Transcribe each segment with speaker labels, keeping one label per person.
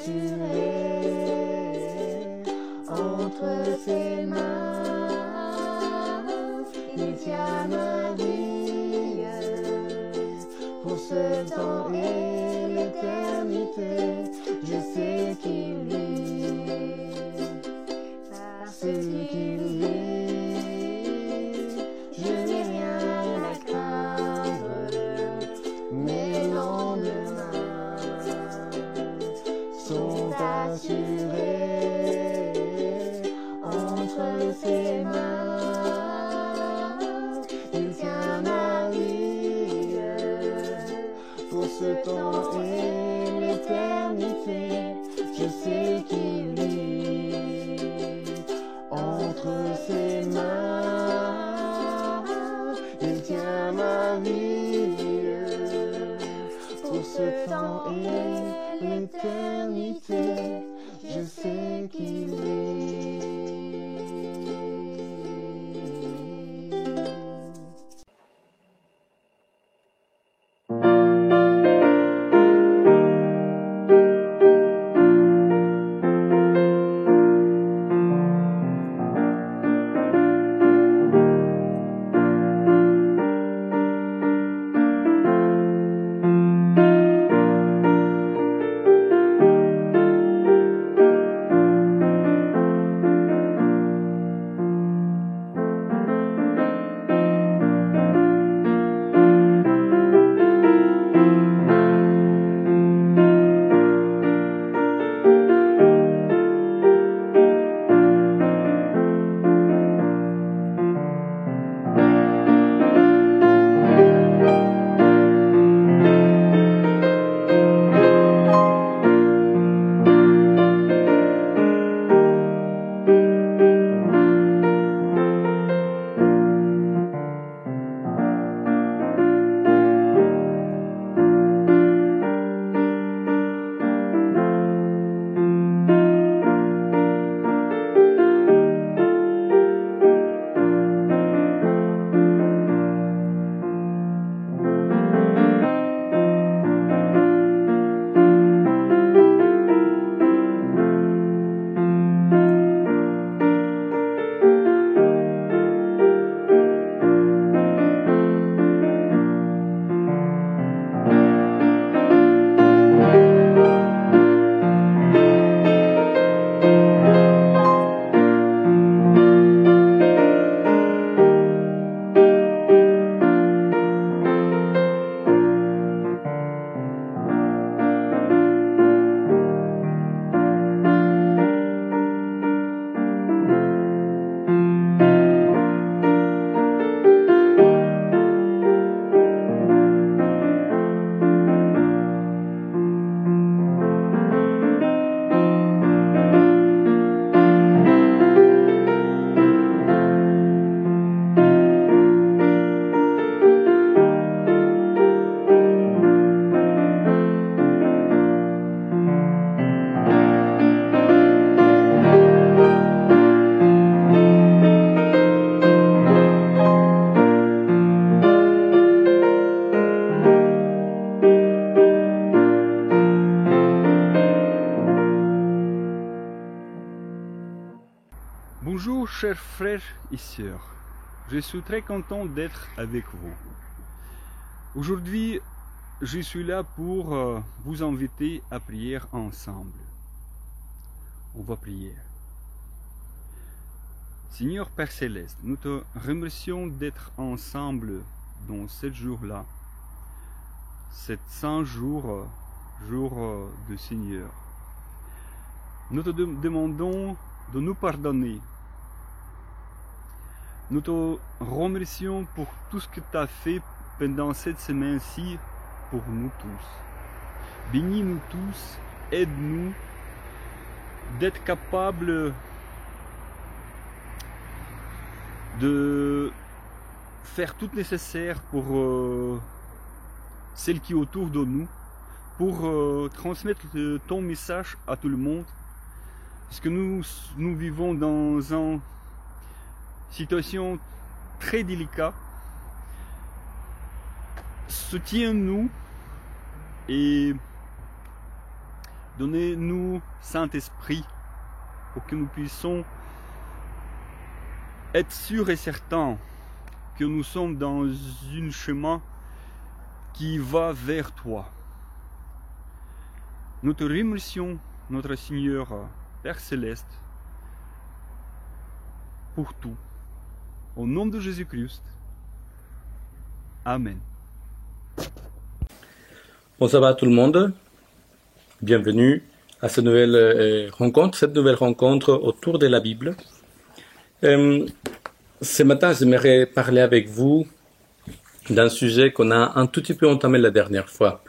Speaker 1: assuré entre ses mains. Il tient ma vie pour ce temps et l'éternité. Je sais qu'il vit, parce qu'il vit. Je n'ai rien à craindre, mes lendemains sont assurés entre ses mains. Il tient ma vie pour ce temps et l'éternité. Je sais qu'il vit entre ses mains. Il tient ma vie pour ce temps et l'éternité. Je sais qu'il vit.
Speaker 2: Bonjour chers frères et sœurs, je suis très content d'être avec vous. Aujourd'hui, je suis là pour vous inviter à prier ensemble. On va prier. Seigneur Père Céleste, nous te remercions d'être ensemble dans ce jour-là, cet saint jour, jour du Seigneur. Nous te demandons de nous pardonner. Nous te remercions pour tout ce que tu as fait pendant cette semaine-ci pour nous tous. Bénis-nous tous, aide-nous d'être capables de faire tout nécessaire pour celles qui sont autour de nous, pour transmettre ton message à tout le monde. Parce que nous vivons dans une situation très délicate. Soutiens-nous et Donnez-nous Saint-Esprit pour que nous puissions être sûrs et certains que nous sommes dans un chemin qui va vers toi. Nous te remercions, notre Seigneur Père Céleste, pour tout. Au nom de Jésus-Christ. Amen.
Speaker 3: Bon, ça va tout le monde? Bienvenue à cette nouvelle rencontre autour de la Bible. Ce matin, j'aimerais parler avec vous d'un sujet qu'on a un tout petit peu entamé la dernière fois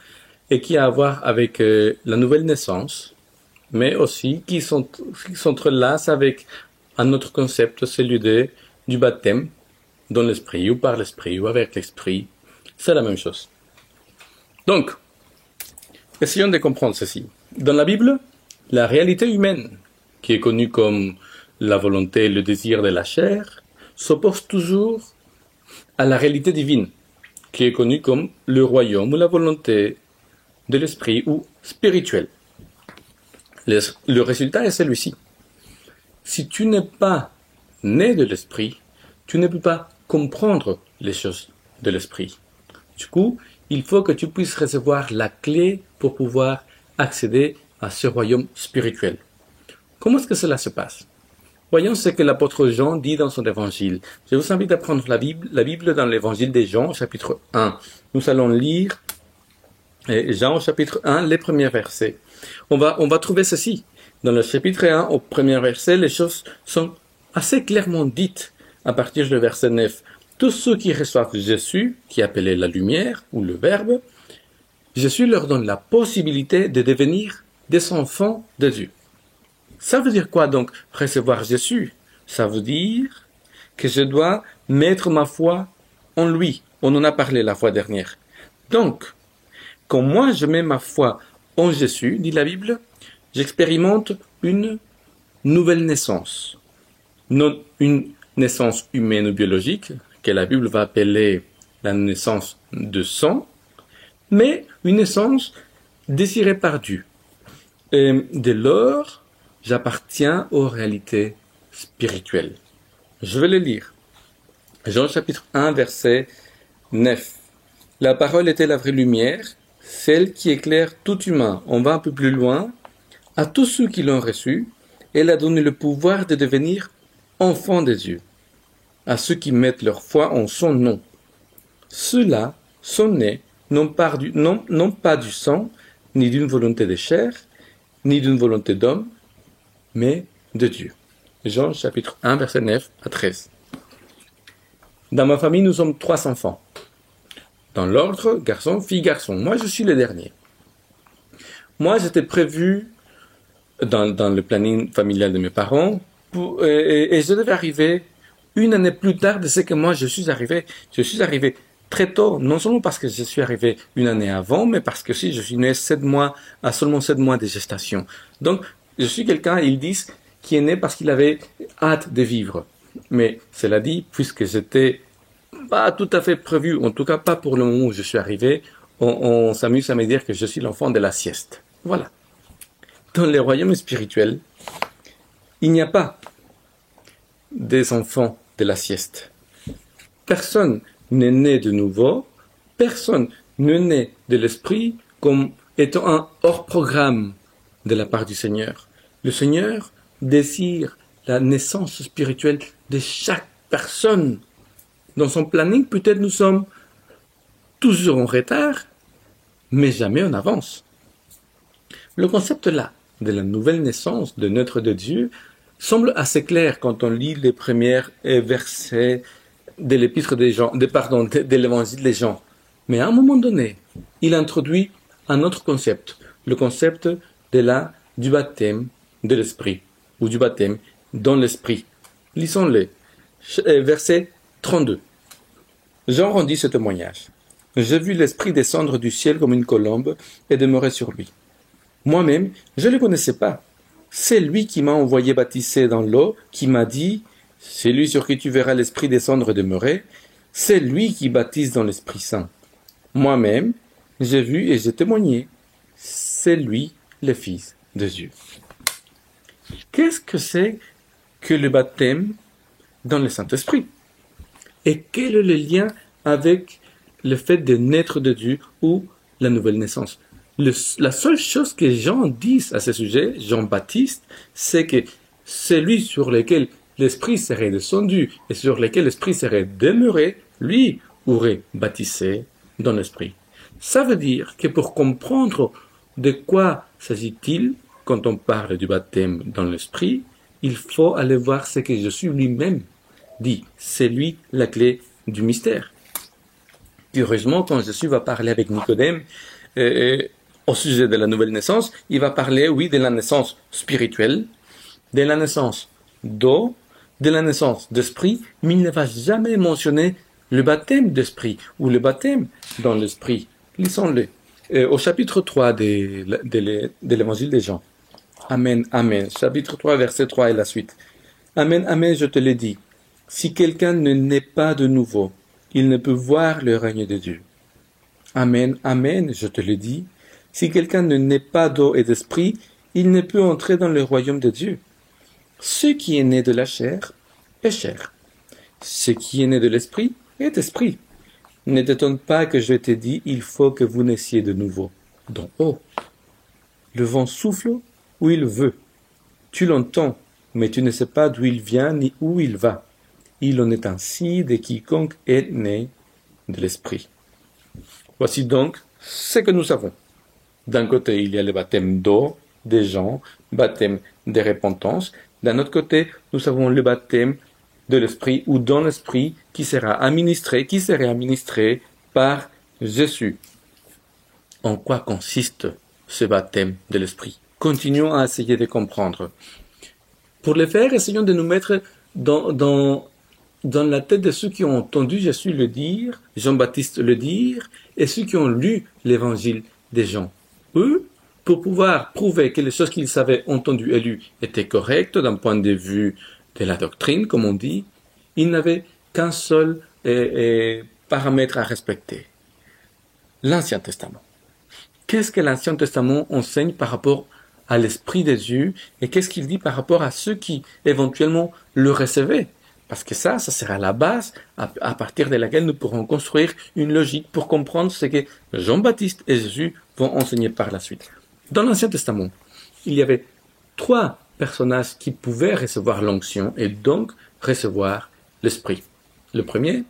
Speaker 3: et qui a à voir avec la nouvelle naissance, mais aussi qui s'entrelace avec un autre concept, celui du baptême dans l'esprit ou par l'esprit ou avec l'esprit. C'est la même chose. Donc, essayons de comprendre ceci. Dans la Bible, la réalité humaine, qui est connue comme la volonté et le désir de la chair, s'oppose toujours à la réalité divine, qui est connue comme le royaume ou la volonté de l'esprit ou spirituel. Le résultat est celui-ci. Si tu n'es pas né de l'esprit, tu ne peux pas comprendre les choses de l'esprit. Du coup, il faut que tu puisses recevoir la clé pour pouvoir accéder à ce royaume spirituel. Comment est-ce que cela se passe? Voyons ce que l'apôtre Jean dit dans son évangile. Je vous invite à prendre la Bible dans l'évangile de Jean, chapitre 1. Nous allons lire Jean, chapitre 1, les premiers versets. On va trouver ceci. Dans le chapitre 1, au premier verset, les choses sont assez clairement dites à partir du verset 9. Tous ceux qui reçoivent Jésus, qui est appelé la lumière ou le Verbe, Jésus leur donne la possibilité de devenir des enfants de Dieu. Ça veut dire quoi donc recevoir Jésus? Ça veut dire que je dois mettre ma foi en lui. On en a parlé la fois dernière. Donc, quand moi je mets ma foi en Jésus, dit la Bible, j'expérimente une nouvelle naissance. Non une naissance humaine ou biologique, que la Bible va appeler la naissance de sang, mais une naissance désirée par Dieu. Et dès lors, j'appartiens aux réalités spirituelles. Je vais le lire. Jean chapitre 1, verset 9. La parole était la vraie lumière, celle qui éclaire tout humain. On va un peu plus loin. À tous ceux qui l'ont reçue, elle a donné le pouvoir de devenir enfants de Dieu. À ceux qui mettent leur foi en son nom. Ceux-là sont nés non pas du sang, ni d'une volonté de chair, ni d'une volonté d'homme, mais de Dieu. Jean chapitre 1, verset 9 à 13. Dans ma famille, nous sommes 3 enfants. Dans l'ordre, garçon, fille, garçon. Moi, je suis le dernier. Moi, j'étais prévu dans le planning familial de mes parents et je devais arriver une année plus tard de ce que moi je suis arrivé. Je suis arrivé très tôt, non seulement parce que je suis arrivé une année avant, mais parce que si je suis né seulement 7 mois de gestation. Donc, je suis quelqu'un, ils disent, qui est né parce qu'il avait hâte de vivre. Mais cela dit, puisque j'étais pas tout à fait prévu, en tout cas pas pour le moment où je suis arrivé, on s'amuse à me dire que je suis l'enfant de la sieste. Voilà. Dans les royaumes spirituels, il n'y a pas des enfants de la sieste. Personne n'est né de nouveau, personne n'est né de l'esprit comme étant un hors-programme de la part du Seigneur. Le Seigneur désire la naissance spirituelle de chaque personne. Dans son planning, peut-être nous sommes toujours en retard, mais jamais en avance. Le concept là, de la nouvelle naissance de notre de Dieu, semble assez clair quand on lit les premiers versets de l'épître de l'évangile des Jean. Mais à un moment donné, il introduit un autre concept, le concept du baptême de l'esprit, ou du baptême dans l'esprit. Lisons-le. Verset 32. Jean rendit ce témoignage. J'ai vu l'esprit descendre du ciel comme une colombe et demeurer sur lui. Moi-même, je ne le connaissais pas. C'est lui qui m'a envoyé baptiser dans l'eau, qui m'a dit, c'est lui sur qui tu verras l'esprit descendre et demeurer, c'est lui qui baptise dans l'Esprit Saint. Moi-même, j'ai vu et j'ai témoigné. C'est lui les fils de Dieu. Qu'est-ce que c'est que le baptême dans le Saint-Esprit? Et quel est le lien avec le fait de naître de Dieu ou la nouvelle naissance? La seule chose que Jean dit à ce sujet, Jean-Baptiste, c'est que celui sur lequel l'Esprit serait descendu et sur lequel l'Esprit serait demeuré, lui aurait baptisé dans l'Esprit. Ça veut dire que pour comprendre de quoi s'agit-il quand on parle du baptême dans l'Esprit, il faut aller voir ce que Jésus lui-même dit. C'est lui la clé du mystère. Curieusement, quand Jésus va parler avec Nicodème au sujet de la nouvelle naissance, il va parler, oui, de la naissance spirituelle, de la naissance d'eau, de la naissance d'esprit, mais il ne va jamais mentionner le baptême d'esprit ou le baptême dans l'esprit. Lisons-le. Au chapitre 3 de l'évangile de Jean. Amen, amen. Chapitre 3, verset 3 et la suite. Amen, amen, je te l'ai dit. Si quelqu'un ne naît pas de nouveau, il ne peut voir le règne de Dieu. Amen, amen, je te le dis. Si quelqu'un ne naît pas d'eau et d'esprit, il ne peut entrer dans le royaume de Dieu. Ce qui est né de la chair est chair. Ce qui est né de l'esprit est esprit. Ne t'étonne pas que je t'ai dit, il faut que vous naissiez de nouveau. Donc, oh, le vent souffle où il veut. Tu l'entends, mais tu ne sais pas d'où il vient ni où il va. Il en est ainsi de quiconque est né de l'esprit. Voici donc ce que nous savons. D'un côté, il y a le baptême d'eau des gens, baptême de repentance. D'un autre côté, nous avons le baptême de l'esprit ou dans l'esprit qui serait administré par Jésus. En quoi consiste ce baptême de l'esprit? Continuons à essayer de comprendre. Pour le faire, essayons de nous mettre dans la tête de ceux qui ont entendu Jésus le dire, Jean-Baptiste le dire, et ceux qui ont lu l'évangile des Jean. Eux, pour pouvoir prouver que les choses qu'ils avaient entendues et lues étaient correctes d'un point de vue de la doctrine, comme on dit, ils n'avaient qu'un seul paramètre à respecter. L'Ancien Testament. Qu'est-ce que l'Ancien Testament enseigne par rapport à l'Esprit de Dieu et qu'est-ce qu'il dit par rapport à ceux qui éventuellement le recevaient? Parce que ça sera la base à partir de laquelle nous pourrons construire une logique pour comprendre ce que Jean-Baptiste et Jésus vont enseigner par la suite. Dans l'Ancien Testament, il y avait 3 personnages qui pouvaient recevoir l'onction et donc recevoir l'Esprit. Le premier,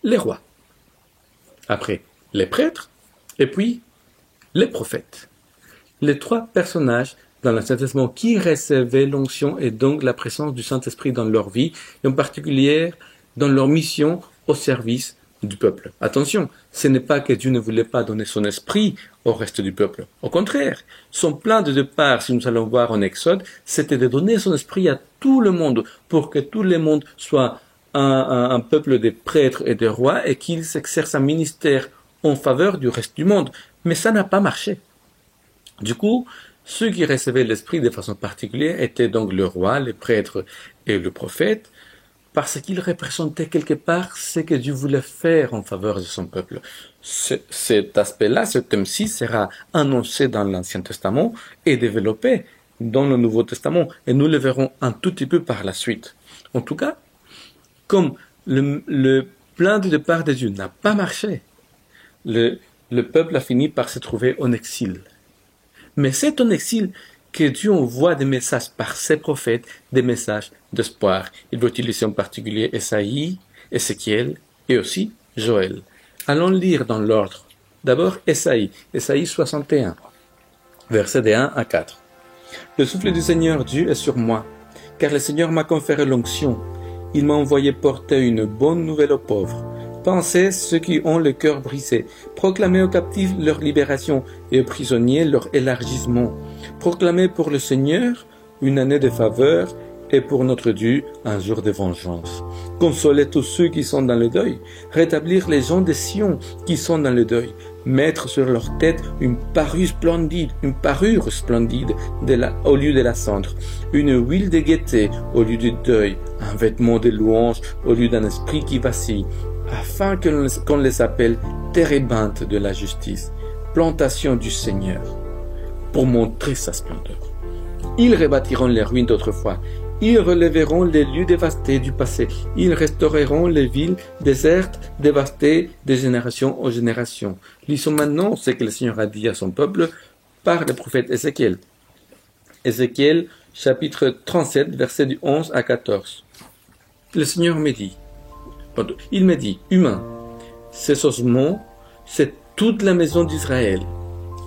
Speaker 3: les rois. Après, les prêtres et puis les prophètes. Les 3 personnages dans l'Ancien Testament qui recevaient l'onction et donc la présence du Saint-Esprit dans leur vie, et en particulier dans leur mission au service du peuple. Attention, ce n'est pas que Dieu ne voulait pas donner son esprit au reste du peuple. Au contraire, son plan de départ, si nous allons voir en Exode, c'était de donner son esprit à tout le monde pour que tout le monde soit un peuple de prêtres et de rois et qu'ils s'exercent un ministère en faveur du reste du monde. Mais ça n'a pas marché. Du coup, ceux qui recevaient l'esprit de façon particulière étaient donc le roi, les prêtres et le prophète, parce qu'ils représentaient quelque part ce que Dieu voulait faire en faveur de son peuple. Cet aspect-là, ce thème-ci, sera annoncé dans l'Ancien Testament et développé dans le Nouveau Testament, et nous le verrons un tout petit peu par la suite. En tout cas, comme le plan de départ de Dieu n'a pas marché, le peuple a fini par se trouver en exil. Mais c'est en exil que Dieu envoie des messages par ses prophètes, des messages d'espoir. Il va utiliser en particulier Esaïe, Ézéchiel et aussi Joël. Allons lire dans l'ordre. D'abord Esaïe 61, versets de 1 à 4. Le souffle du Seigneur Dieu est sur moi, car le Seigneur m'a conféré l'onction. Il m'a envoyé porter une bonne nouvelle aux pauvres. Pensez ceux qui ont le cœur brisé. Proclamez aux captifs leur libération et aux prisonniers leur élargissement. Proclamez pour le Seigneur une année de faveur et pour notre Dieu un jour de vengeance. Consolez tous ceux qui sont dans le deuil. Rétablir les gens de Sion qui sont dans le deuil. Mettre sur leur tête une parure splendide au lieu de la cendre. Une huile de gaieté au lieu du deuil. Un vêtement de louange au lieu d'un esprit qui vacille. Afin qu'on les appelle térébinthes de la justice, plantation du Seigneur. pour montrer sa splendeur. Ils rebâtiront les ruines d'autrefois. Ils relèveront les lieux dévastés du passé. Ils restaureront les villes désertes, dévastées de génération en génération. Lisons maintenant ce que le Seigneur a dit à son peuple par le prophète Ézéchiel. Ézéchiel, chapitre 37, versets du 11 à 14. Le Seigneur me dit, il me dit, humain, ces ossements, c'est toute la maison d'Israël.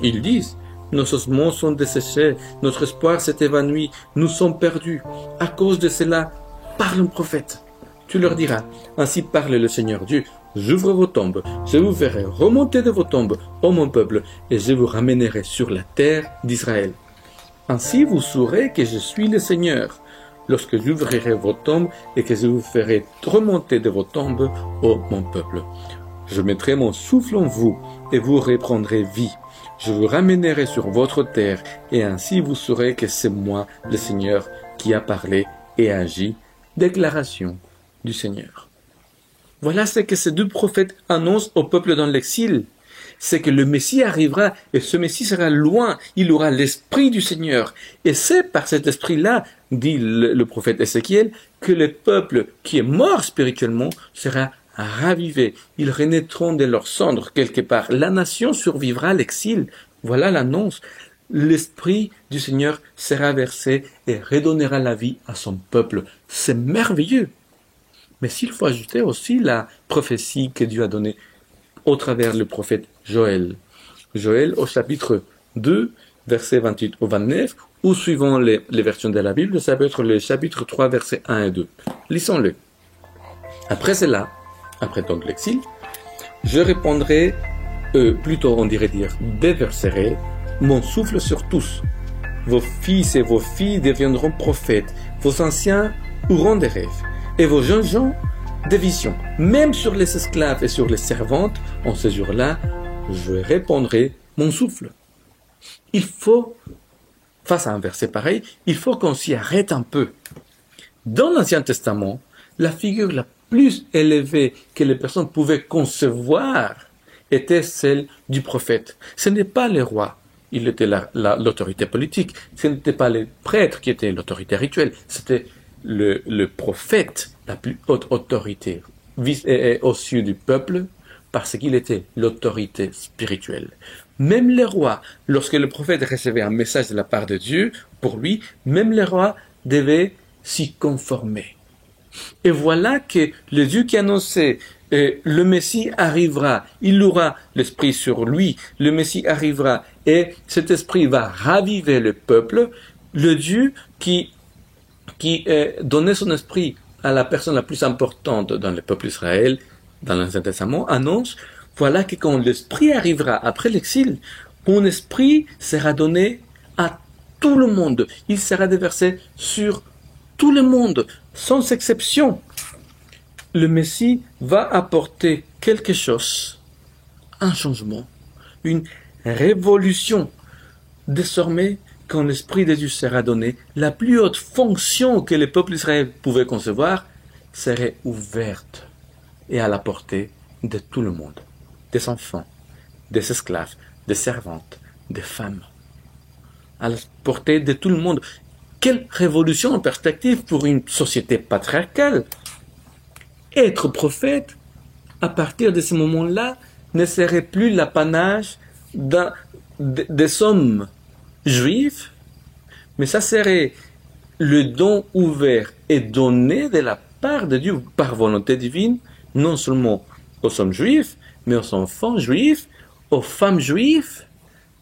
Speaker 3: Ils disent, nos ossements sont desséchés, notre espoir s'est évanoui, nous sommes perdus. À cause de cela, parle un prophète. Tu leur diras, ainsi parle le Seigneur Dieu, j'ouvre vos tombes, je vous ferai remonter de vos tombes, ô mon peuple, et je vous ramènerai sur la terre d'Israël. Ainsi vous saurez que je suis le Seigneur, lorsque j'ouvrirai vos tombes et que je vous ferai remonter de vos tombes, ô mon peuple. Je mettrai mon souffle en vous, et vous reprendrez vie. Je vous ramènerai sur votre terre, et ainsi vous saurez que c'est moi, le Seigneur, qui a parlé et agi. Déclaration du Seigneur. Voilà ce que ces deux prophètes annoncent au peuple dans l'exil. C'est que le Messie arrivera, et ce Messie sera loin, il aura l'Esprit du Seigneur. Et c'est par cet Esprit-là, dit le prophète Ézéchiel, que le peuple qui est mort spirituellement sera ravivé. Ils renaîtront de leurs cendres quelque part. La nation survivra à l'exil. Voilà l'annonce. L'Esprit du Seigneur sera versé et redonnera la vie à son peuple. C'est merveilleux. Mais s'il faut ajouter aussi la prophétie que Dieu a donnée au travers le prophète Joël. Joël au chapitre 2, versets 28 au 29, ou suivant les versions de la Bible, ça peut être le chapitre 3, versets 1 et 2. Lisons-le. Après cela, après donc l'exil, je répondrai, plutôt on dirait dire, déverserai mon souffle sur tous. Vos fils et vos filles deviendront prophètes, vos anciens auront des rêves, et vos jeunes gens des visions. Même sur les esclaves et sur les servantes, en ce jour-là, je répandrai mon souffle. Il faut, face à un verset pareil, il faut qu'on s'y arrête un peu. Dans l'Ancien Testament, la figure la plus élevée que les personnes pouvaient concevoir était celle du prophète. Ce n'est pas le roi, il était l'autorité politique. Ce n'était pas les prêtres qui étaient l'autorité rituelle. C'était le prophète, la plus haute autorité au-dessus du peuple, parce qu'il était l'autorité spirituelle. Même les rois, lorsque le prophète recevait un message de la part de Dieu, pour lui, même les rois devaient s'y conformer. Et voilà que le Dieu qui annonçait le Messie arrivera, il aura l'Esprit sur lui, le Messie arrivera et cet Esprit va raviver le peuple, le Dieu qui donnait son Esprit à la personne la plus importante dans le peuple d'Israël, dans l'Ancien Testament, annonce, voilà que quand l'Esprit arrivera après l'exil, mon Esprit sera donné à tout le monde, il sera déversé sur tout le monde, sans exception. Le Messie va apporter quelque chose, un changement, une révolution. Désormais, quand l'Esprit de Dieu sera donné, la plus haute fonction que le peuple d'Israël pouvait concevoir serait ouverte et à la portée de tout le monde, des enfants, des esclaves, des servantes, des femmes, à la portée de tout le monde. Quelle révolution en perspective pour une société patriarcale! Être prophète, à partir de ce moment-là, ne serait plus l'apanage des hommes juifs, mais ça serait le don ouvert et donné de la part de Dieu, par volonté divine, non seulement aux hommes juifs, mais aux enfants juifs, aux femmes juives,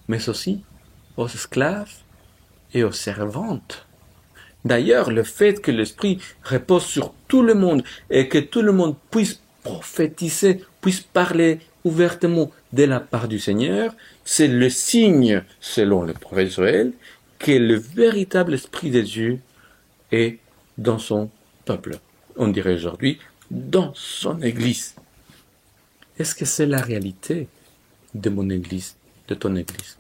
Speaker 3: mais aussi aux esclaves et aux servantes. D'ailleurs, le fait que l'Esprit repose sur tout le monde et que tout le monde puisse prophétiser, puisse parler ouvertement de la part du Seigneur, c'est le signe, selon le prophète Joël, que le véritable Esprit de Dieu est dans son peuple. On dirait aujourd'hui, dans son Église. Est-ce que c'est la réalité de mon Église, de ton Église?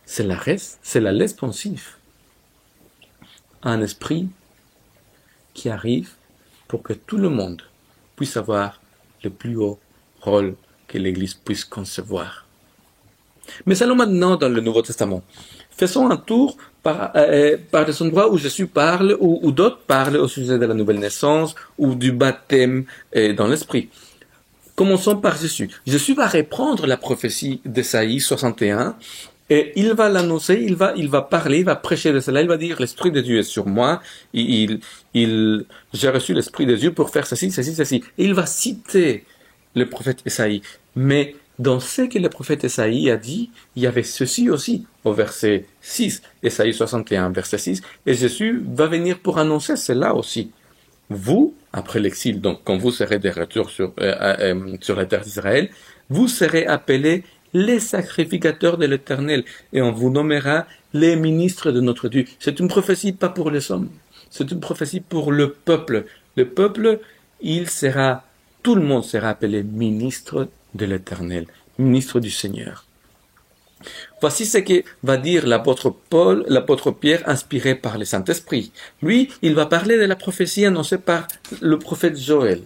Speaker 3: C'est la responsive. Un esprit qui arrive pour que tout le monde puisse avoir le plus haut rôle que l'Église puisse concevoir. Mais allons maintenant dans le Nouveau Testament. Faisons un tour par des endroits où Jésus parle, ou d'autres parlent au sujet de la nouvelle naissance, ou du baptême dans l'Esprit. Commençons par Jésus. Jésus va reprendre la prophétie d'Ésaïe 61, et il va l'annoncer, il va parler, il va prêcher de cela, il va dire, l'Esprit de Dieu est sur moi, j'ai reçu l'Esprit de Dieu pour faire ceci, ceci, ceci. Et il va citer le prophète Ésaïe. Mais dans ce que le prophète Ésaïe a dit, il y avait ceci aussi, au verset 6, Ésaïe 61, verset 6, et Jésus va venir pour annoncer cela aussi. Vous, après l'exil, donc quand vous serez de retour sur la terre d'Israël, vous serez appelés les sacrificateurs de l'Éternel, et on vous nommera les ministres de notre Dieu. C'est une prophétie pas pour les hommes, c'est une prophétie pour le peuple. Le peuple, tout le monde sera appelé ministre de l'Éternel, ministre du Seigneur. Voici ce que va dire l'apôtre Pierre, inspiré par le Saint-Esprit. Lui, il va parler de la prophétie annoncée par le prophète Joël.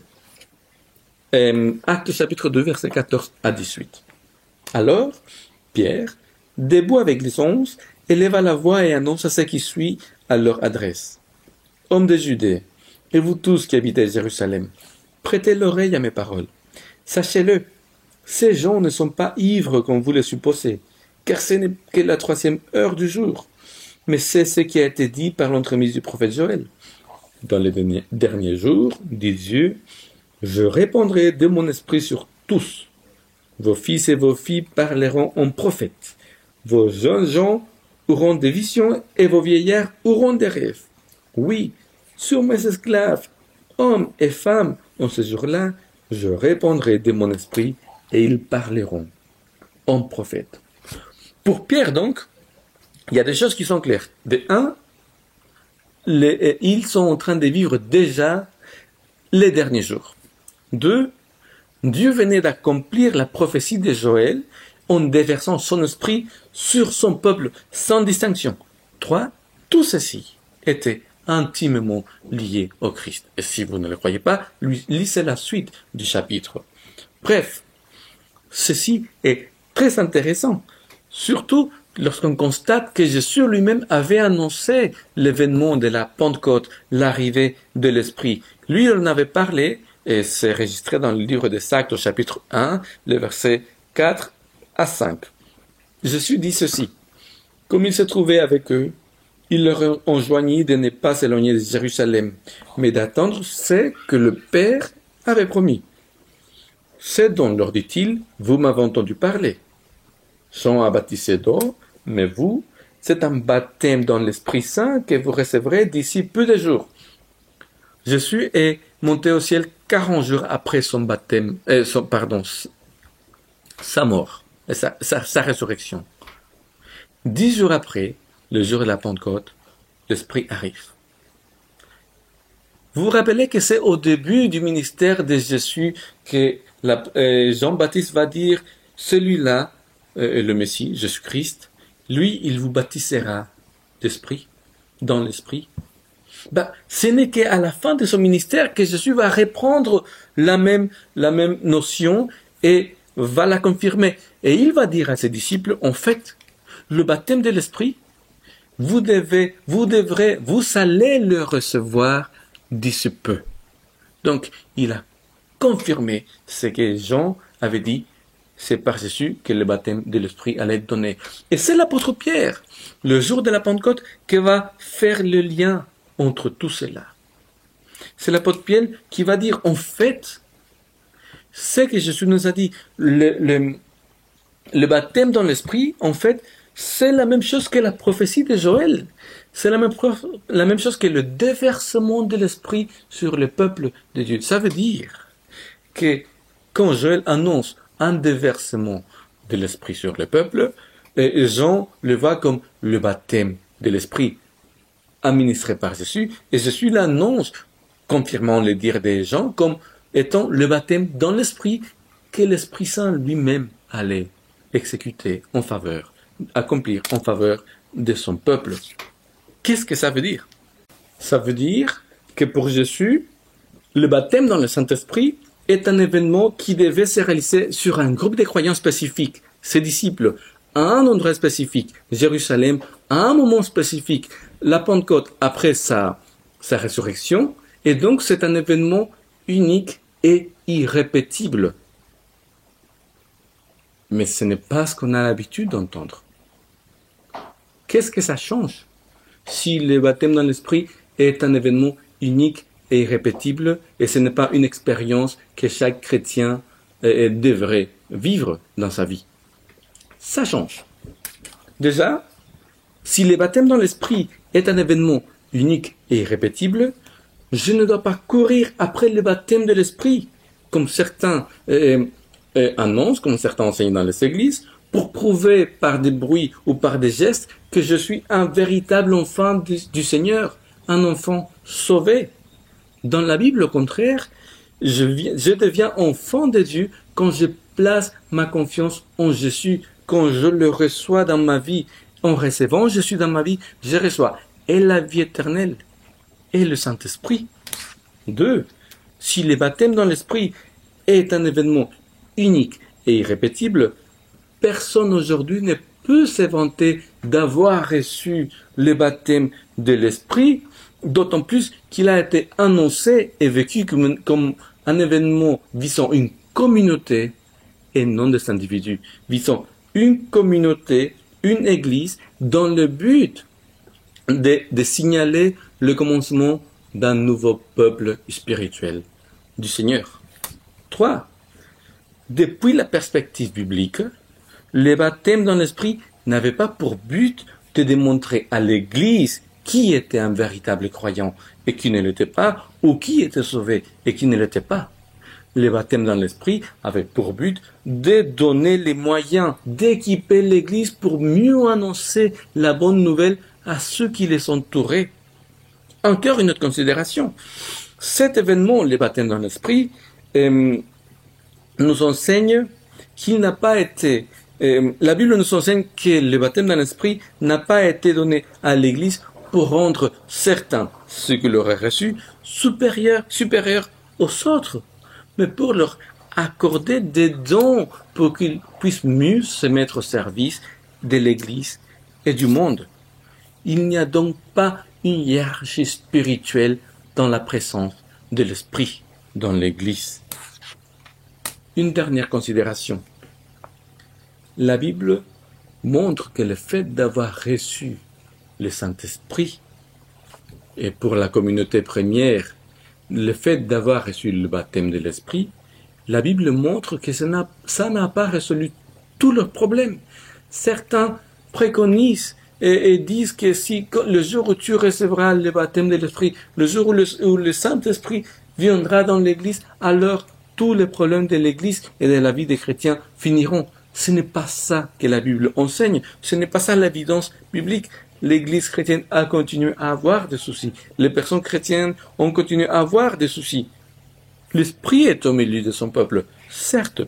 Speaker 3: Actes chapitre 2, versets 14 à 18. Alors, Pierre, debout avec les 11, éleva la voix et annonce ce qui suit à leur adresse. Hommes de Judée, et vous tous qui habitez Jérusalem, prêtez l'oreille à mes paroles. Sachez-le, ces gens ne sont pas ivres comme vous le supposez, car ce n'est que la 3e heure du jour. Mais c'est ce qui a été dit par l'entremise du prophète Joël. Dans les derniers jours, dit Dieu, je répandrai de mon esprit sur tous. Vos fils et vos filles parleront en prophètes. Vos jeunes gens auront des visions et vos vieillards auront des rêves. Oui, sur mes esclaves, hommes et femmes, en ce jour-là, je répandrai de mon esprit et ils parleront en prophètes. Pour Pierre, donc, il y a des choses qui sont claires. De un, ils sont en train de vivre déjà les derniers jours. Deux, Dieu venait d'accomplir la prophétie de Joël en déversant son esprit sur son peuple sans distinction. 3. Tout ceci était intimement lié au Christ. Et si vous ne le croyez pas, lisez la suite du chapitre. Bref, ceci est très intéressant, surtout lorsqu'on constate que Jésus lui-même avait annoncé l'événement de la Pentecôte, l'arrivée de l'Esprit. Lui, il en avait parlé, et c'est enregistré dans le livre des Actes au chapitre 1, le verset 4 à 5. Jésus dit ceci. Comme il se trouvait avec eux, il leur enjoignit de ne pas s'éloigner de Jérusalem, mais d'attendre ce que le Père avait promis. C'est dont, leur dit-il, vous m'avez entendu parler. Jean a baptisé d'eau, mais vous, c'est un baptême dans l'Esprit Saint que vous recevrez d'ici peu de jours. Jésus est monté au ciel 40 jours après son baptême, sa mort, sa résurrection. 10 jours après, le jour de la Pentecôte, l'Esprit arrive. Vous vous rappelez que c'est au début du ministère de Jésus que Jean-Baptiste va dire, celui-là, le Messie, Jésus-Christ, lui, il vous baptisera d'Esprit, dans l'Esprit. Ce n'est qu'à la fin de son ministère que Jésus va reprendre la même notion et va la confirmer. Et il va dire à ses disciples, en fait, le baptême de l'Esprit, vous allez le recevoir d'ici peu. Donc, il a confirmé ce que Jean avait dit, c'est par Jésus que le baptême de l'Esprit allait être donné. Et c'est l'apôtre Pierre, le jour de la Pentecôte, qui va faire le lien entre tout cela. C'est l'apôtre Pierre qui va dire, en fait, ce que Jésus nous a dit, le baptême dans l'Esprit, en fait, c'est la même chose que la prophétie de Joël. C'est la même chose que le déversement de l'Esprit sur le peuple de Dieu. Ça veut dire que quand Joël annonce un déversement de l'Esprit sur le peuple, Jean le voit comme le baptême de l'Esprit administré par Jésus, et Jésus l'annonce, confirmant le dire des gens, comme étant le baptême dans l'Esprit que l'Esprit Saint lui-même allait accomplir en faveur de son peuple. Qu'est-ce que ça veut dire? Ça veut dire que pour Jésus, le baptême dans le Saint-Esprit est un événement qui devait se réaliser sur un groupe de croyants spécifiques, ses disciples, à un endroit spécifique, Jérusalem, à un moment spécifique, la Pentecôte après sa résurrection, et donc c'est un événement unique et irrépétible. Mais ce n'est pas ce qu'on a l'habitude d'entendre. Qu'est-ce que ça change si le baptême dans l'Esprit est un événement unique et irrépétible, et ce n'est pas une expérience que chaque chrétien devrait vivre dans sa vie? Ça change. Déjà, si le baptême dans l'Esprit est un événement unique et irrépétible, je ne dois pas courir après le baptême de l'Esprit, comme certains annoncent, comme certains enseignent dans les églises, pour prouver par des bruits ou par des gestes que je suis un véritable enfant du Seigneur, un enfant sauvé. Dans la Bible, au contraire, je deviens enfant de Dieu quand je place ma confiance en Jésus, quand je le reçois dans ma vie. En recevant Jésus dans ma vie, je reçois et la vie éternelle et le Saint-Esprit. 2. Si le baptême dans l'Esprit est un événement unique et irrépétible, personne aujourd'hui ne peut se vanter d'avoir reçu le baptême de l'Esprit, d'autant plus qu'il a été annoncé et vécu comme un événement visant une communauté et non des individus, visant une communauté, une église, dans le but de signaler le commencement d'un nouveau peuple spirituel du Seigneur. 3. Depuis la perspective biblique, le baptême dans l'Esprit n'avait pas pour but de démontrer à l'Église qui était un véritable croyant et qui ne l'était pas, ou qui était sauvé et qui ne l'était pas. Le baptême dans l'Esprit avait pour but de donner les moyens d'équiper l'Église pour mieux annoncer la bonne nouvelle à ceux qui les entouraient. Encore une autre considération. Cet événement, le baptême dans l'Esprit, nous enseigne qu'il n'a pas été... la Bible nous enseigne que le baptême dans l'Esprit n'a pas été donné à l'Église pour rendre certains, ceux qui l'auraient reçu, supérieurs aux autres, mais pour leur accorder des dons pour qu'ils puissent mieux se mettre au service de l'Église et du monde. Il n'y a donc pas une hiérarchie spirituelle dans la présence de l'Esprit dans l'Église. Une dernière considération. La Bible montre que le fait d'avoir reçu le Saint-Esprit, et pour la communauté première, le fait d'avoir reçu le baptême de l'Esprit, la Bible montre que ça n'a pas résolu tous leurs problèmes. Certains préconisent et disent que si le jour où tu recevras le baptême de l'Esprit, le jour où le Saint-Esprit viendra dans l'Église, alors tous les problèmes de l'Église et de la vie des chrétiens finiront. Ce n'est pas ça que la Bible enseigne, ce n'est pas ça l'évidence biblique. L'Église chrétienne a continué à avoir des soucis. Les personnes chrétiennes ont continué à avoir des soucis. L'Esprit est au milieu de son peuple, certes.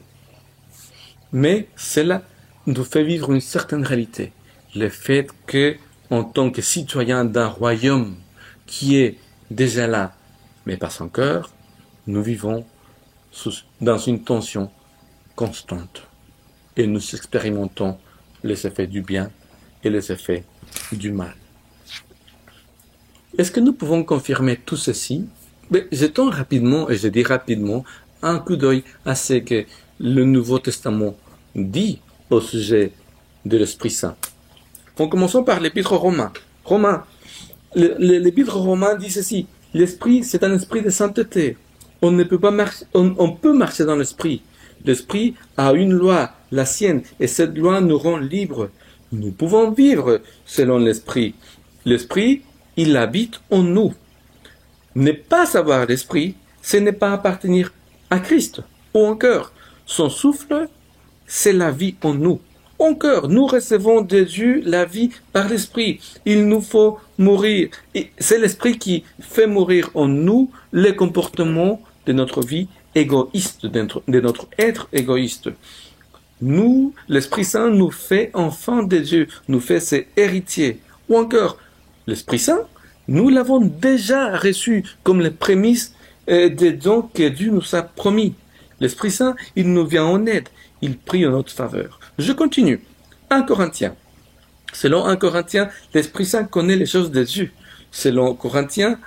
Speaker 3: Mais cela nous fait vivre une certaine réalité. Le fait que, en tant que citoyens d'un royaume qui est déjà là, mais pas encore, nous vivons dans une tension constante. Et nous expérimentons les effets du bien et les effets du mal. Est-ce que nous pouvons confirmer tout ceci? Jetons rapidement, et je dis rapidement, un coup d'œil à ce que le Nouveau Testament dit au sujet de l'Esprit Saint. En commençant par l'Épître aux Romains. L'Épître aux Romains dit ceci: l'Esprit, c'est un esprit de sainteté. On peut marcher dans l'Esprit. L'Esprit a une loi, la sienne, et cette loi nous rend libres. Nous pouvons vivre selon l'Esprit. L'Esprit, il habite en nous. Ne pas avoir l'Esprit, ce n'est pas appartenir à Christ. Ou encore, son souffle, c'est la vie en nous. Encore, nous recevons de Dieu la vie par l'Esprit. Il nous faut mourir. Et c'est l'Esprit qui fait mourir en nous les comportements de notre vie égoïste, de notre être égoïste. Nous, l'Esprit Saint nous fait enfants de Dieu, nous fait ses héritiers. Ou encore, l'Esprit Saint, nous l'avons déjà reçu comme les prémices des dons que Dieu nous a promis. L'Esprit Saint, il nous vient en aide, il prie en notre faveur. Je continue. 1 Corinthiens. Selon 1 Corinthiens, l'Esprit Saint connaît les choses de Dieu. Selon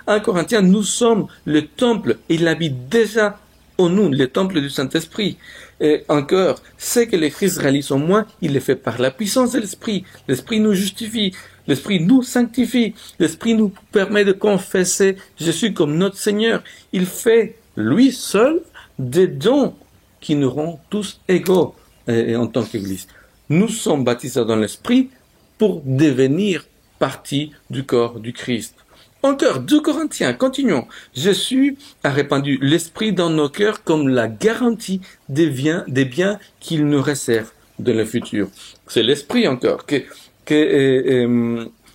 Speaker 3: 1 Corinthiens, nous sommes le temple, il habite déjà en nous, le temple du Saint-Esprit. Et encore, ce que le Christ réalise en moi, il le fait par la puissance de l'Esprit. L'Esprit nous justifie, l'Esprit nous sanctifie, l'Esprit nous permet de confesser Jésus comme notre Seigneur. Il fait, lui seul, des dons qui nous rendent tous égaux en tant qu'Église. Nous sommes baptisés dans l'Esprit pour devenir partie du corps du Christ. Encore, 2 Corinthiens, continuons. Jésus a répandu l'Esprit dans nos cœurs comme la garantie des biens qu'il nous réserve dans le futur. C'est l'Esprit encore qui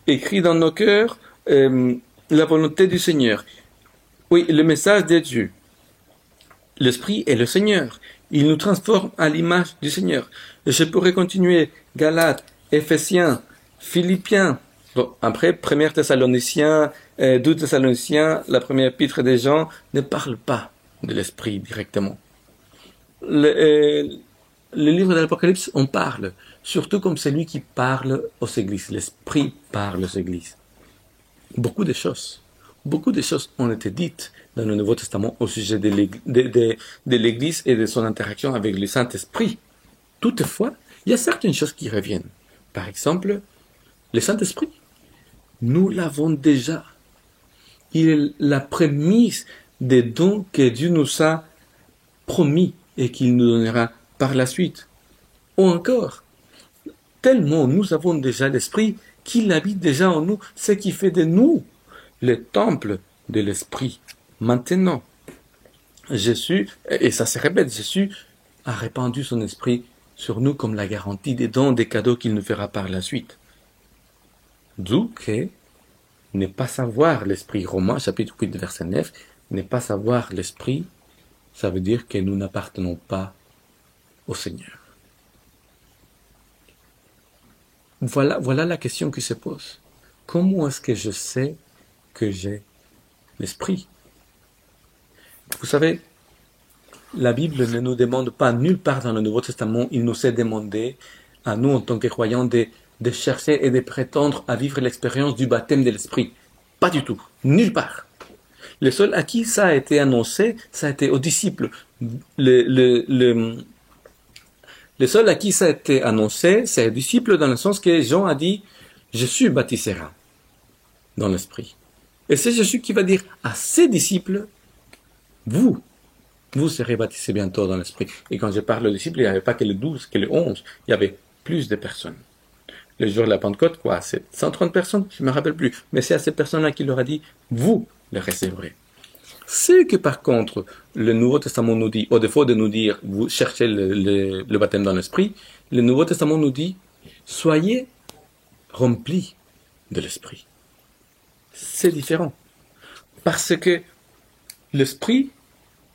Speaker 3: écrit dans nos cœurs la volonté du Seigneur. Oui, le message de Dieu. L'Esprit est le Seigneur. Il nous transforme à l'image du Seigneur. Je pourrais continuer. Galates, Éphésiens, Philippiens. Bon, après, 1 Thessaloniciens, 2 Thessaloniciens, la première épître des Jean ne parle pas de l'Esprit directement. Le livre de l'Apocalypse, on parle, surtout comme celui qui parle aux églises. L'Esprit parle aux églises. Beaucoup de choses ont été dites dans le Nouveau Testament au sujet de l'Église et de son interaction avec le Saint-Esprit. Toutefois, il y a certaines choses qui reviennent. Par exemple, le Saint-Esprit, nous l'avons déjà. Il est la prémisse des dons que Dieu nous a promis et qu'il nous donnera par la suite. Ou encore, tellement nous avons déjà l'Esprit qu'il habite déjà en nous, ce qui fait de nous le temple de l'Esprit. Maintenant, Jésus, et ça se répète, Jésus a répandu son Esprit sur nous comme la garantie des dons, des cadeaux qu'il nous fera par la suite. D'où que ne pas savoir l'Esprit, Romains chapitre 8 verset 9, ne pas savoir l'Esprit, ça veut dire que nous n'appartenons pas au Seigneur. Voilà la question qui se pose. Comment est-ce que je sais que j'ai l'Esprit? Vous savez, la Bible ne nous demande pas, nulle part dans le Nouveau Testament, il nous est demandé, à nous en tant que croyants, de chercher et de prétendre à vivre l'expérience du baptême de l'Esprit. Pas du tout, nulle part. Le seul à qui ça a été annoncé, ça a été aux disciples. Le seul à qui ça a été annoncé, c'est aux disciples dans le sens que Jean a dit, Jésus baptisera dans l'Esprit. Et c'est Jésus qui va dire à ses disciples, vous serez baptisés bientôt dans l'Esprit. Et quand je parle de disciples, il n'y avait pas que les 12, que les 11, il y avait plus de personnes. Le jour de la Pentecôte, c'est 130 personnes, je ne me rappelle plus. Mais c'est à ces personnes-là qu'il leur a dit, vous les recevrez. Ce que par contre, le Nouveau Testament nous dit, au défaut de nous dire, vous cherchez le baptême dans l'Esprit, le Nouveau Testament nous dit, soyez remplis de l'Esprit. C'est différent. Parce que l'Esprit,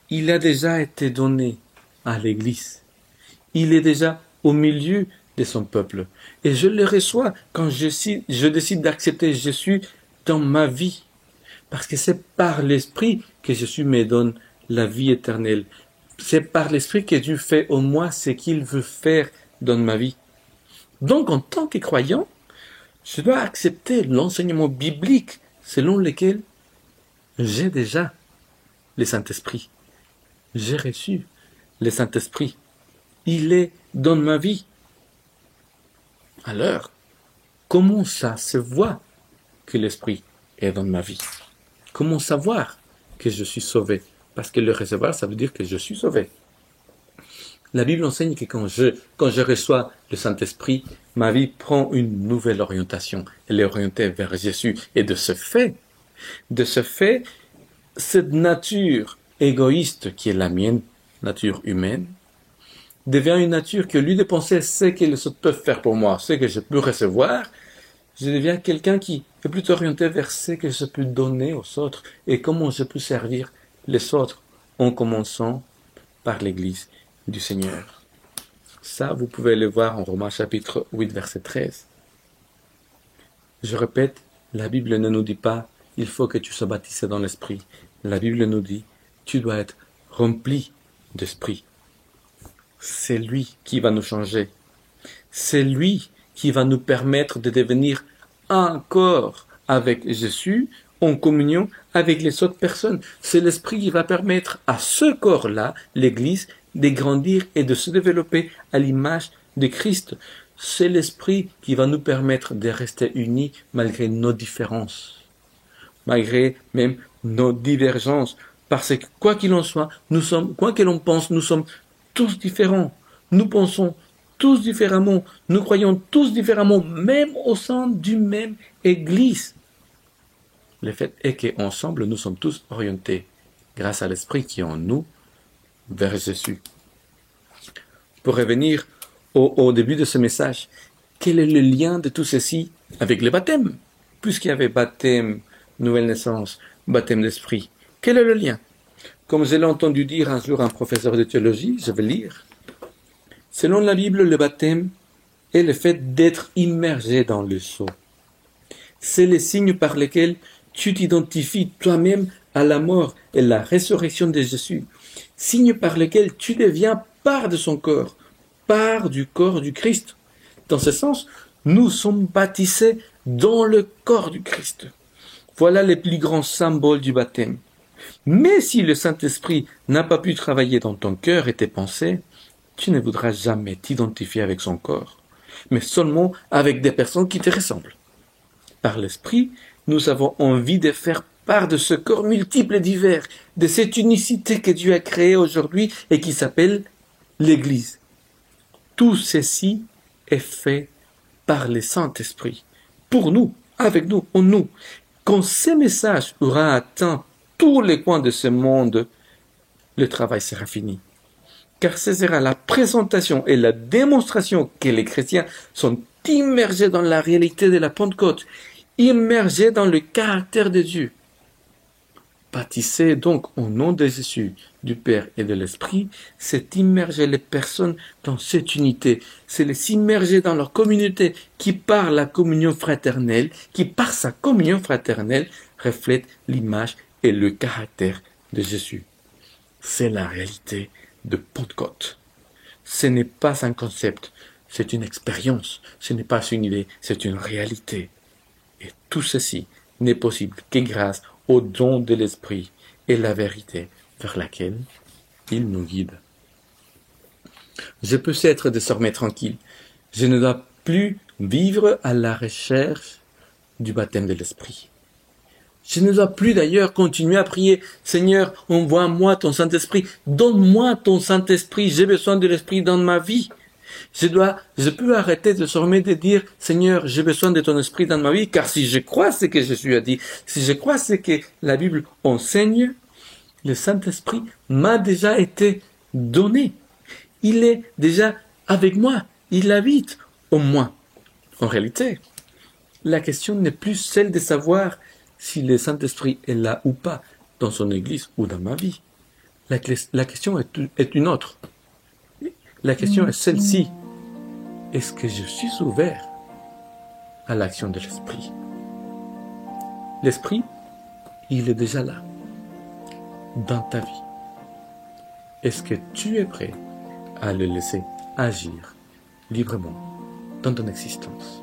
Speaker 3: il a déjà été donné à l'Église. Il est déjà au milieu de son peuple. Et je le reçois quand je décide d'accepter Jésus dans ma vie. Parce que c'est par l'Esprit que Jésus me donne la vie éternelle. C'est par l'Esprit que Dieu fait en moi ce qu'il veut faire dans ma vie. Donc, en tant que croyant, je dois accepter l'enseignement biblique selon lequel j'ai déjà le Saint-Esprit. J'ai reçu le Saint-Esprit. Il est dans ma vie. Alors, comment ça se voit que l'Esprit est dans ma vie? Comment savoir que je suis sauvé? Parce que le recevoir, ça veut dire que je suis sauvé. La Bible enseigne que quand je reçois le Saint-Esprit, ma vie prend une nouvelle orientation. Elle est orientée vers Jésus. Et de ce fait, cette nature égoïste qui est la mienne, nature humaine, devient une nature que, au lieu de penser ce que les autres peuvent faire pour moi, ce que je peux recevoir, je deviens quelqu'un qui est plutôt orienté vers ce que je peux donner aux autres et comment je peux servir les autres en commençant par l'Église du Seigneur. Ça, vous pouvez le voir en Romains chapitre 8, verset 13. Je répète, la Bible ne nous dit pas « il faut que tu sois baptisé dans l'Esprit ». La Bible nous dit « tu dois être rempli d'Esprit ». C'est lui qui va nous changer. C'est lui qui va nous permettre de devenir un corps avec Jésus, en communion avec les autres personnes. C'est l'Esprit qui va permettre à ce corps-là, l'Église, de grandir et de se développer à l'image de Christ. C'est l'Esprit qui va nous permettre de rester unis malgré nos différences, malgré même nos divergences. Parce que quoi qu'il en soit, quoi que l'on pense, nous sommes tous différents. Nous pensons tous différemment. Nous croyons tous différemment, même au sein d'une même Église. Le fait est qu'ensemble, nous sommes tous orientés, grâce à l'Esprit qui est en nous, vers Jésus. Pour revenir au début de ce message, quel est le lien de tout ceci avec le baptême? Puisqu'il y avait baptême, nouvelle naissance, baptême d'esprit. Quel est le lien? Comme je l'ai entendu dire un jour un professeur de théologie, je vais lire. Selon la Bible, le baptême est le fait d'être immergé dans le seau. C'est le signe par lequel tu t'identifies toi-même à la mort et la résurrection de Jésus. Signe par lequel tu deviens part de son corps, part du corps du Christ. Dans ce sens, nous sommes baptisés dans le corps du Christ. Voilà les plus grands symboles du baptême. Mais si le Saint-Esprit n'a pas pu travailler dans ton cœur et tes pensées, tu ne voudras jamais t'identifier avec son corps, mais seulement avec des personnes qui te ressemblent. Par l'Esprit, nous avons envie de faire part de ce corps multiple et divers, de cette unicité que Dieu a créée aujourd'hui et qui s'appelle l'Église. Tout ceci est fait par le Saint-Esprit, pour nous, avec nous, en nous. Quand ce message aura atteint tous les coins de ce monde, le travail sera fini. Car ce sera la présentation et la démonstration que les chrétiens sont immergés dans la réalité de la Pentecôte, immergés dans le caractère de Dieu. Baptiser donc au nom de Jésus, du Père et de l'Esprit, c'est immerger les personnes dans cette unité. C'est les immerger dans leur communauté qui, par la communion fraternelle, qui par sa communion fraternelle, reflète l'image et le caractère de Jésus. C'est la réalité de Pentecôte. Ce n'est pas un concept, c'est une expérience. Ce n'est pas une idée, c'est une réalité. Et tout ceci n'est possible que grâce au don de l'Esprit et la vérité vers laquelle il nous guide. Je peux être désormais tranquille. Je ne dois plus vivre à la recherche du baptême de l'Esprit. Je ne dois plus d'ailleurs continuer à prier, Seigneur, envoie-moi ton Saint-Esprit, donne-moi ton Saint-Esprit, j'ai besoin de l'Esprit dans ma vie. Je peux arrêter désormais de dire, Seigneur, j'ai besoin de ton Esprit dans ma vie, car si je crois ce que Jésus a dit, si je crois ce que la Bible enseigne, le Saint-Esprit m'a déjà été donné. Il est déjà avec moi, il habite en moi. En réalité, la question n'est plus celle de savoir si le Saint-Esprit est là ou pas, dans son Église ou dans ma vie. La question est une autre. La question est celle-ci. Est-ce que je suis ouvert à l'action de l'Esprit? L'Esprit, il est déjà là, dans ta vie. Est-ce que tu es prêt à le laisser agir librement dans ton existence?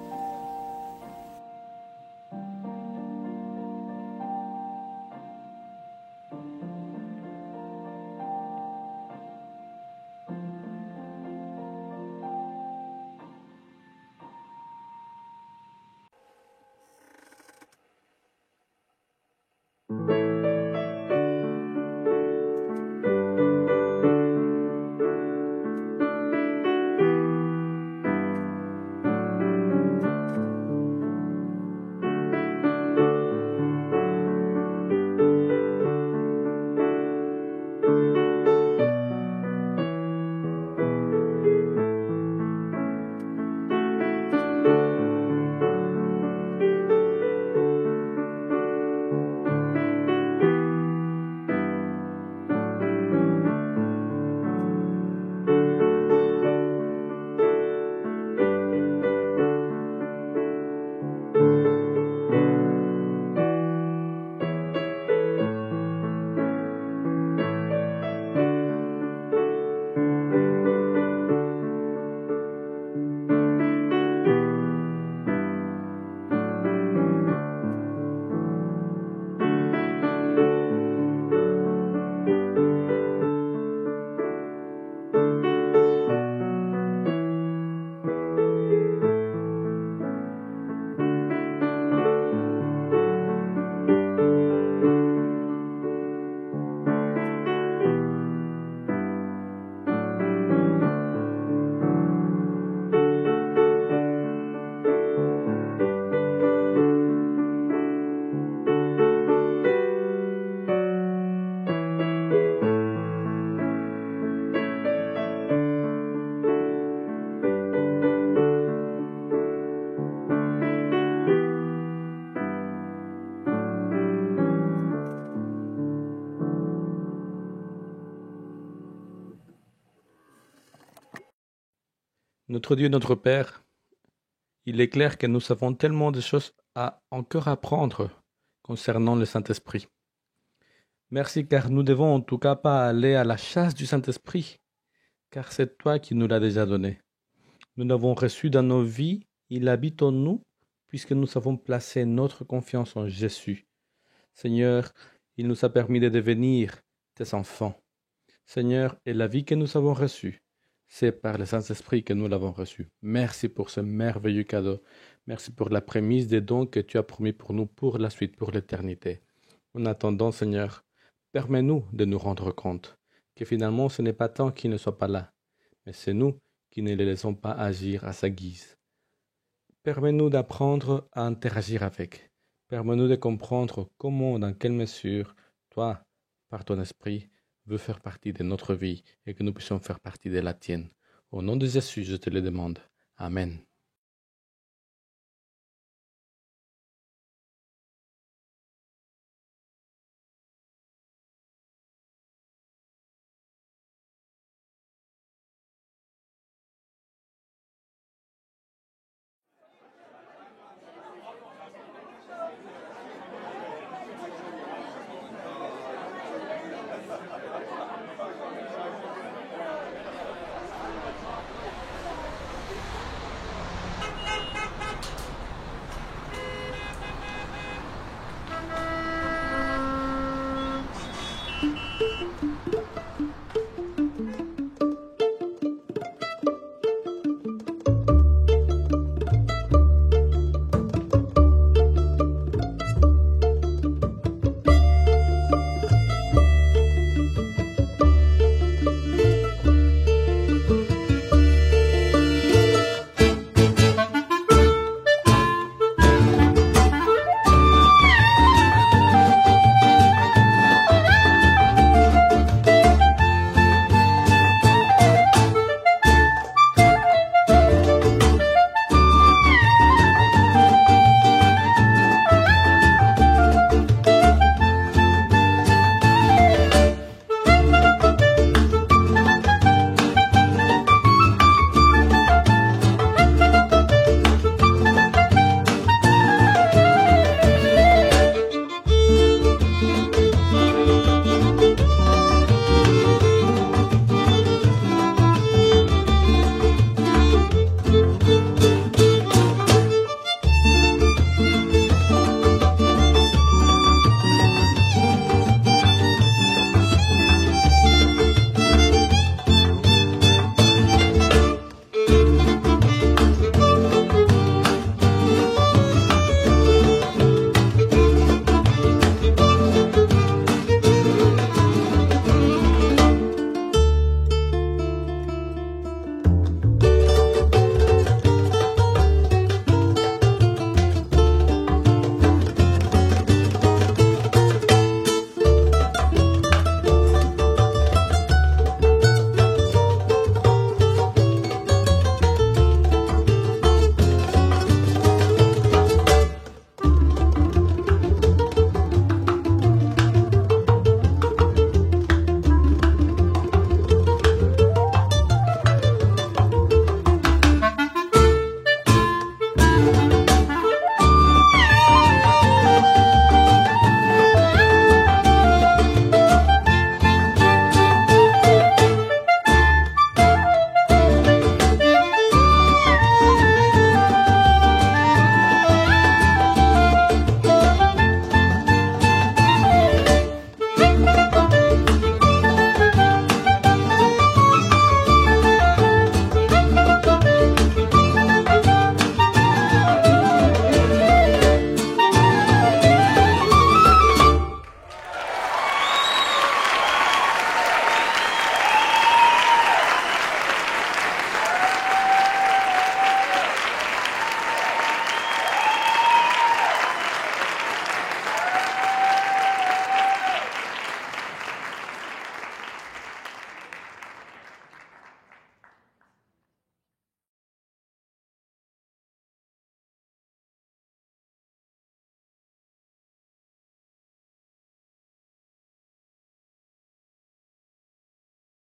Speaker 3: Notre Dieu, notre Père, il est clair que nous avons tellement de choses à encore apprendre concernant le Saint-Esprit. Merci car nous devons en tout cas pas aller à la chasse du Saint-Esprit, car c'est toi qui nous l'as déjà donné. Nous l'avons reçu dans nos vies, il habite en nous, puisque nous avons placé notre confiance en Jésus. Seigneur, il nous a permis de devenir tes enfants. Seigneur, et la vie que nous avons reçue, c'est par le Saint-Esprit que nous l'avons reçue. Merci pour ce merveilleux cadeau. Merci pour la prémisse des dons que tu as promis pour nous, pour la suite, pour l'éternité. En attendant, Seigneur, permets-nous de nous rendre compte que finalement ce n'est pas tant qu'il ne soit pas là, mais c'est nous qui ne les laissons pas agir à sa guise. Permets-nous d'apprendre à interagir avec. Permets-nous de comprendre comment, dans quelle mesure, toi, par ton esprit, veux faire partie de notre vie et que nous puissions faire partie de la tienne. Au nom de Jésus, je te le demande. Amen.